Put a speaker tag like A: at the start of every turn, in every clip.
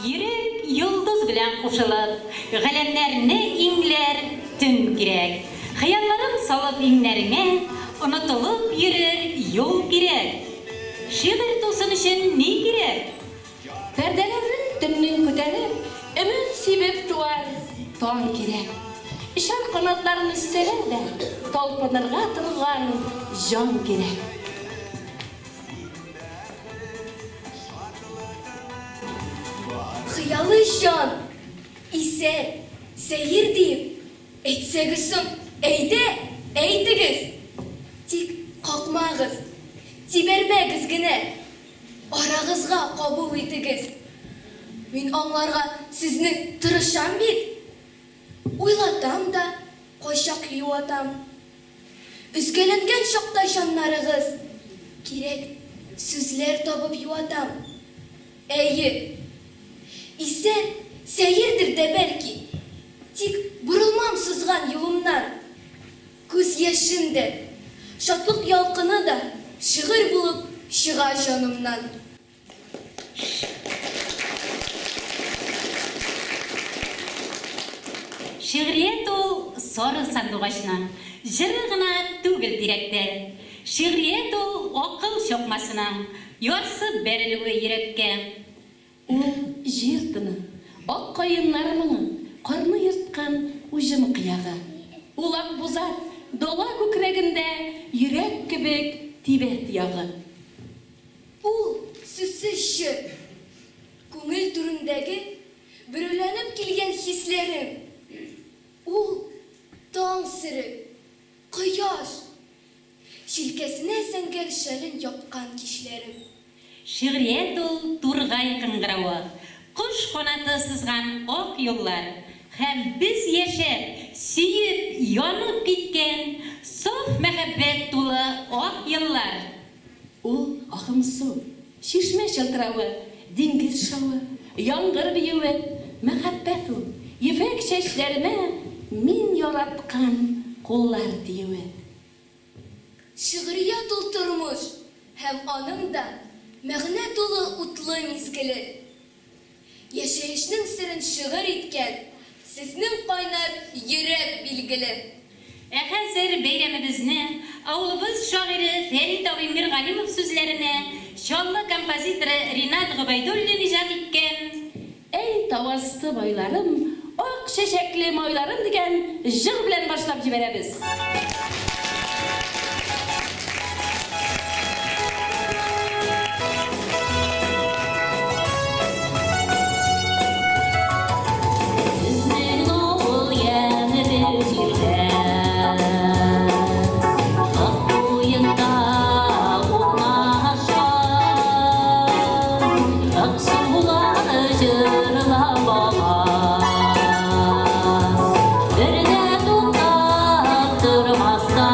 A: Йөрәк йолдыз белән кушылып, галәмнәрне иңләр төн кирәк. Хыялларын салып иңнәреңә, онытылып йөрер юл кирәк. Шигырь тусын өчен ни кирәк?
B: Пәрдәләрен төннең күтәреп, өмет сибеп туар таң кирәк. Ишан канатларын үссәләр дә, талпынырга торган жан кирәк.
C: Хыялы жан, исән, сәйер дип, әйтсәгез соң, әйдә, әйтегез. Тик қақмағыз, тибәрмәгез генә, арагызга кабул итегез. Мин аңларга сезнең тырышам бит. Уйлатам да, кайчак юатам. Үзгәләнгән чакта җаннарыгыз, кирәк сүзләр табып юатам. Әйе, исән, сәердер дә бәлки, тик борылмам сызган юлымнан. Күз яшендә, шатлык ялкыны да шигырь булып чыга җанымнан.
A: Шигърият ул сары сандугачның, җыры гына түгел тирәктә. Шигърият ул акыл чокмасының, ярсып бәрелүе йөрәккә.
B: Ул җир тыны, ак каеннарының, карны йырткан уҗым кыягы. Ул ак бузат, дала күкрәгендә йөрәк кебек тибәт ягы.
C: Ул сүзсез җыр, күңел түрендәге бөреләнеп килгән хисләрем. Ул таң сирек, кояш, шилкәсенә сәнгәр шәлен япкан кичләрем.
A: Шигърият ул тургай кыңгыравы, кош канаты сызган ак юллар, һәм без яшәп, сөеп, янып киткән саф мәхәббәт тулы ак еллар.
B: Ул ахым су, шишмә чылтыравы, диңгез шавы, яңгыр биюе, мәхәббәт ул, ефәк чәчләремә мин яраткан куллар диюе.
C: Шигърият ул тормыш, һәм аның да мәгънә тулы утлы мизгеле. Яшәешнең серен шигырь иткән сезнең кайнар йөрәк билгеле.
A: Хәзер бәйрәмебезне авылыбыз шагыйре Фәрит абый Миргалимов сүзләренә чаллы композиторы Ринат Гобайдуллин иҗат иткән
B: Эй тавасты байларым, ак чәчәкле майларым дигән җыр белән башлап җибәрәбез.
D: Durmazsa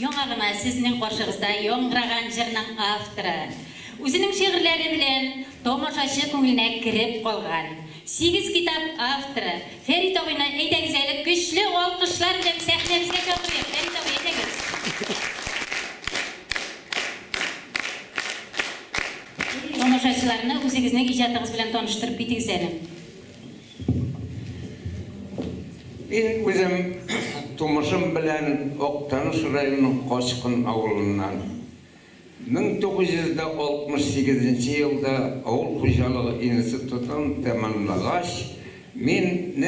A: Яңагына сезнең каршыгызда яңгыраган җырның авторы. Үзенең шигырьләре белән тамашачы күңеленә кирип калган. 8 китап авторы. Фәрит абыйны әйдәгез әле көчле алкышлар белән сәхнәмезгә чакырыйк. Фәрит абый, әйдәгез. Тамашачыларны үзегезнең иҗатыгыз белән таныштырып битегез әле.
D: Мен өзім тумышым білән Оқтаныш районының Қошқын ауылынан 1968 жылда ауыл қожалығы институтын тәмамлағаш, мен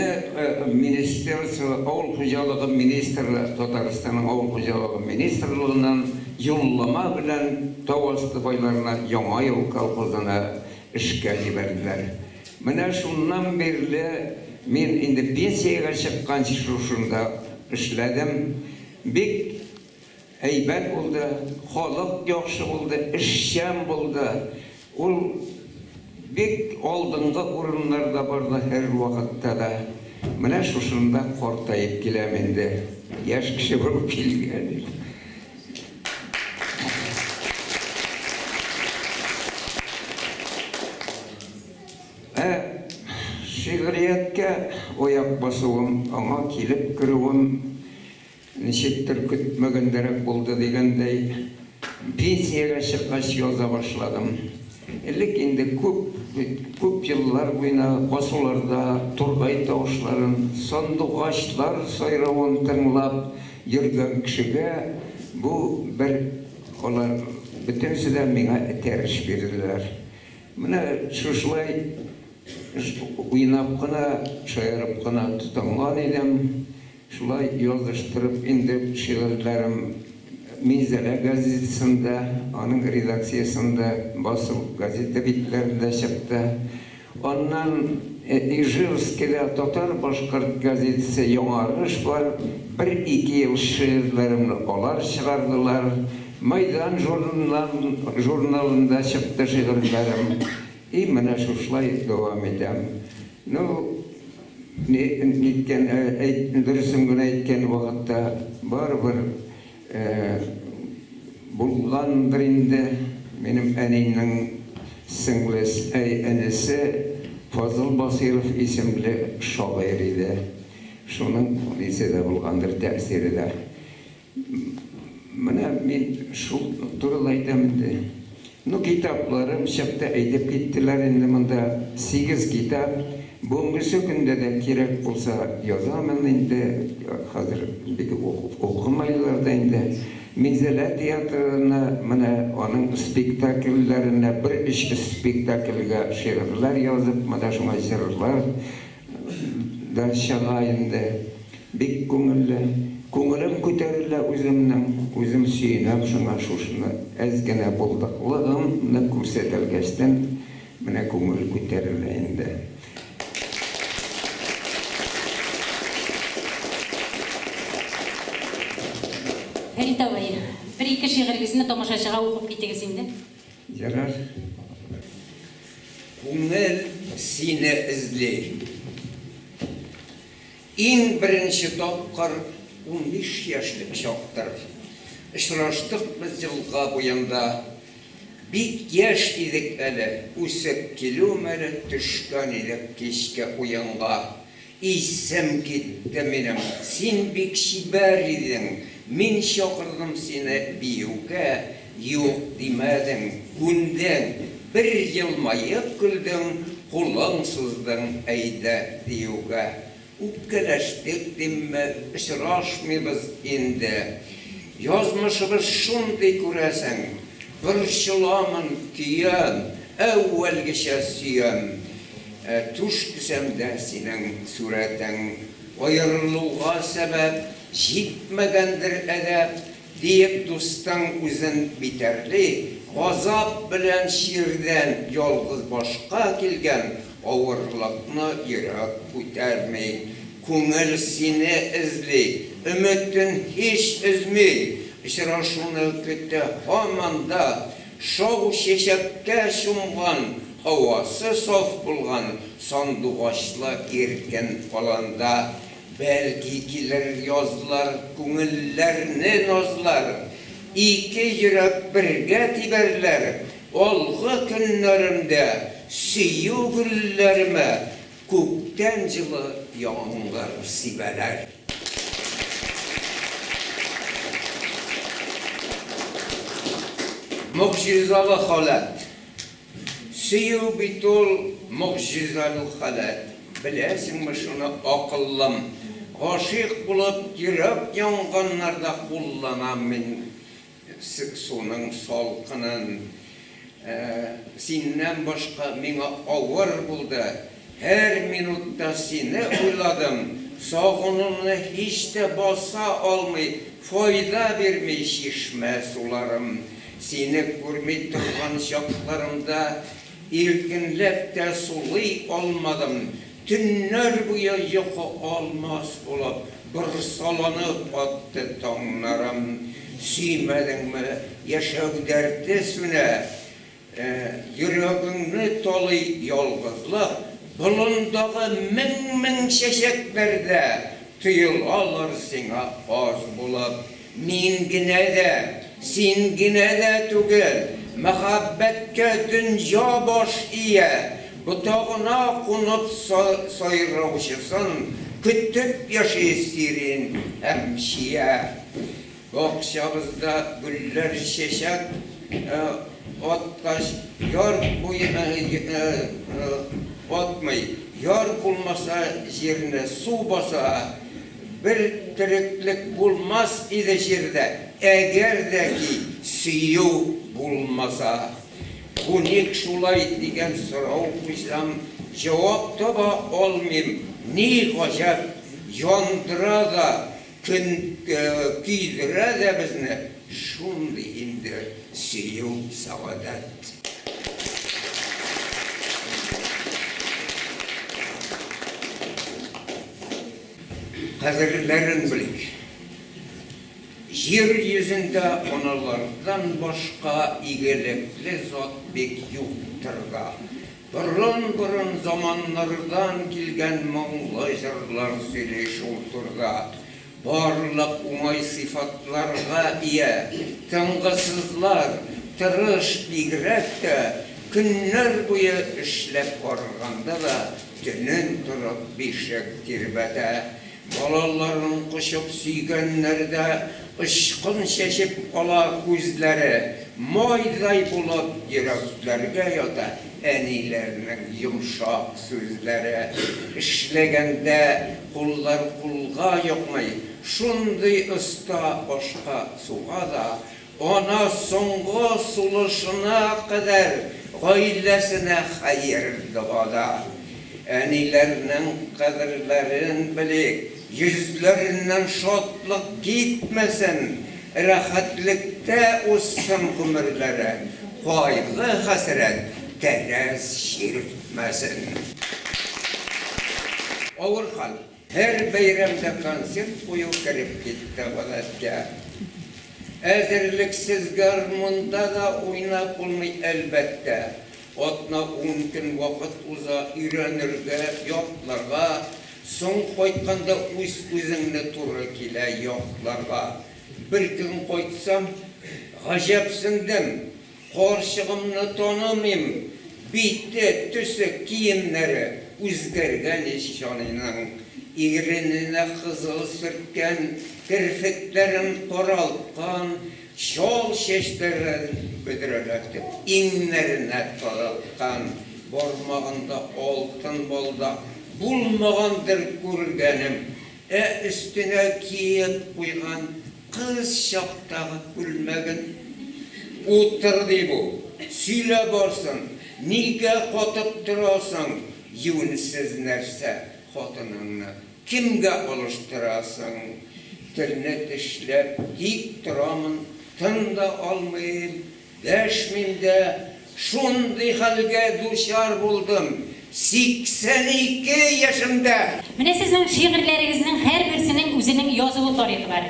D: ауыл қожалығы министрі, Татарстанның ауыл қожалығы министрлігінен юллама білән Тауасты байларына яңа ел колхозына ішке жіберділер. Менә шуннан берле мен инде пенсияға шыққан шушында эшләдем. Бик әйбәт булды, халык яхшы булды, эшчән булды. Ул бик алдынгы урыннарда барды һәр вакытта да. Менә шушында картайып киләм инде. Яшь кеше булып килгән. Шигырияткә ояк басуым, аңа килеп кіруім ничектер көтмәгәндәрәк булды дигәндәй, пенсияға шыққаш яза башладым. Элек инде күп еллар буена басуларда тургай тавышларын, сандугачлар сайравын тыңлап йөргән кешегә бу бер алар бөтенсе дә миңа этәреш бирделәр. Менә шушылай уйнап кына, шаярып кына тотынган идем. Шулай языштырып инде шигырьләрем Минзәлә газетасында, аның редакциясында басылып газета битләрендә чыкты. Аннан Ижевскида Татар-Башкорт газетасы яңарыш бар. 1-2 ел шигырьләремне алар чыгардылар. Майдан журналында чыкты шигырьләрем. И менә шулай дәвам итәм. Дөресен генә әйткән вакытта барыбер булгандыр инде. Минем әнинең энесе Фазыл Басиров исемле шагыйрь иде. Шуның лиседа булгандыр тәэсире дә. Менә мин шул турыда әйтәм инде. Китапларым чыкты, әйтеп киттеләр инде монда 8 китап. Бүгенге көндә дә кирәк булса язамын инде. Хәзер бик укымайлар да инде. Минзәлә театрына менә аның спектакльләренә 1-2 спектакльгә шигырьләр язып, менә шуңа җырлар да чыга инде. Бик күңелле. Күңелем күтәрелә үзем сөйнәм шуңа шушыны. Әз генә булдыклыгымны күрсәтелгәчтән менә күңел күтәрелә инде.
A: Фәрит абай, бір-екі шиғырыңызны тамашашыға оқып кетіңіз енді.
D: Жарар. Күңел сине ізлей. Ең бірінші тапқыр 15 яшьлік шақтыр. Ұшыраштық біз жылға бойында. Бик яш идік әлі, үсіп келу мәлі түшкен едік кешке уянға. Исем кетті менің, сен бик шибәр едің, мен шақырдым сені биюге, юқ демәдің, күндің, бір елмайып күлдің, қолың сыздың әйді деуге. Үпкеләштік деме, ұшырашмайбыз енді, язмышыбыз шундай көрәсің, bir şılamın kiyem, evvelgişe siyem. Tuş düsemde senin suretin, ayrılığa sebep, jitmegendir edep, deyip dostan üzün biterli, gazap bilen şirden yalgız başka kilgen, ağırlıkını yürek kütermey, küngül seni izli, ümitin hiç üzmey. Işıraşını kütte hamanda, şov şeşekке şumgan, havası sof bulgan, sanduğaşlı erken falanda, belki kiler yazlar, küngüllerini nozlar, iki yürek birge tiberler, olğu günlerimde, süyü güllerime, kökten жылы yağmur sibeler. Mucizalı halat. Süyü bitol mucizalı halat. Bilesin mi şunu akıllım? Aşık bulup yürek yanganlarda kullanam men sıksunun salkının. Senden başka mena ağır buldu. Her minutta seni uyladım. Sağınını hiç de basa almay, fayda vermey şişme sularım. Seni görmey turgan şaklarımda ilkinlep de sulay olmadım. Tünler buya yoku olmaz olup bir salanıp attı tonlarım. Süymedin mi yaşav derdi süne, yüreğini tolay yalgızlık. Bulundağı min şeşeklerde tüyül alır sana az bulup. Min gine de, sin gine de tügel, mehabbetke dünya boş iye. Butağına kunup sayravşısın, kütüp yaşaysirin hemşiye. Akşamızda güller şeşek, otkaş, yar batmay, yar bulmasa yerine su basa, bir tiriklik bulmaz idi jerde, eğer de ki suyu bulmasa. Bu nek şulay degen sorav koysam, cevap taba olmayım, ne gajab, yandıra da, küydüre de bizni, şundu indi suyu savadat. Kadirlerin bilik. Yeryüzünde onalardan başka igelikli zat bek yoktur da. Burun zamanlardan kilgen moğla jırlar söyleş otur da. Barlıq umay sıfatlarga iye, tıngısızlar, tırış bigrek de, günler boyu işlep organda da, tünün turup bişek tirbete. Balaların kuşup suygenlerde, ışkın şeşip ala gözleri, mayday bulup yüreklerge yada, enilerinin yumuşak sözleri. İşlegende kullar kulga yokmay, şunday usta başka suğa da, ona songu suluşuna kadar, gailesine hayır duada. Enilerinin kadirlerin bilik, yüzlerinden şotlık gitmesin, rahatlıkta olsun ömürleri, kaygı hasret, teres şirtmesin. Ağır hal, her bayramda konsert koyu kirip gitti valatga. Әзірліксіз гармонда да ойнап болмай әлбәттә. Отна 10 күн вақыт уза үйренірге, яқларға, соң қойтқанда өзіңні туры келе яқларға. Bir gün koytsam, ғажапсындым, қоршығымны тонамым, бейті, түсі, киімнері өзгерген ешжанының, игірініне қызыл сүрткен, кірфіктерін қоралтқан, шол шештерін бүдірелетіп, иңнеріне талатқан, бармағында алтын болды, bulmağandır көргенім, üstüne kiyip қойған қыз шақтағы күлмегін. Отырды бұл, сөйле барсын, неге қотып тұрасың, юнсіз нәрсе қотыныңны, кімге олыштырасың? Тіліне тішлеп, тик тұрамын, тында алмайым, дәшмімде, шундай халге душар болдым, 82 yaşımda.
A: Менә сезнең шигырьләрегезнең һәрберсенең үзенең язылу тарихы бар.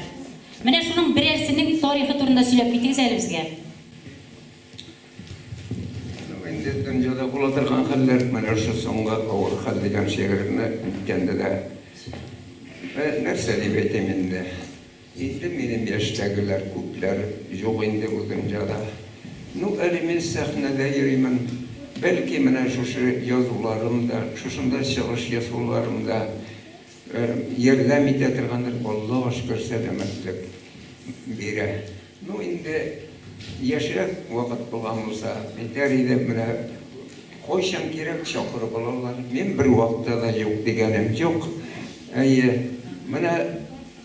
A: Менә шуның берәрсенең тарихы турында сөйләп китегез әле безгә.
D: Инде дөньяда була торган хәлләр менә шу соңга авыр хәл дигән шигырьне иткәндә дә нәрсә дип әйтәм инде. Инде минем яшьтәгеләр күпләр юк инде бу дөньяда. Ну, әле мин сәхнәдә йөримен. Belki менә шушы язуларымда, шушында чыгыш язуларымда ярдәм итә торгандыр, Алла шөкер сәламәтлек бирә. Ну, инде яшьрәк вакыт булган булса, битәр иде менә кайчан кирәк чакырып алалар. Мин бер вакытта да юк дигәнем юк. Әйе, менә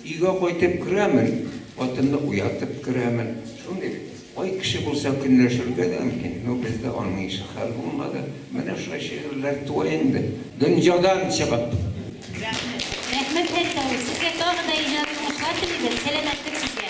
D: өйгә кайтып керәмен, атымны уятып керәмен. Шундый Ой кеше булса көнләшергә дә мөмкин. Ну бездә аның ише хәл булмады. Менә шулай шигырьләр туа инде. Дөньядан чыгып.
A: Рәхмәт Фәрит абый, сезгә тагы да иҗат уңышлар телибез. Сәламәтлек сезгә.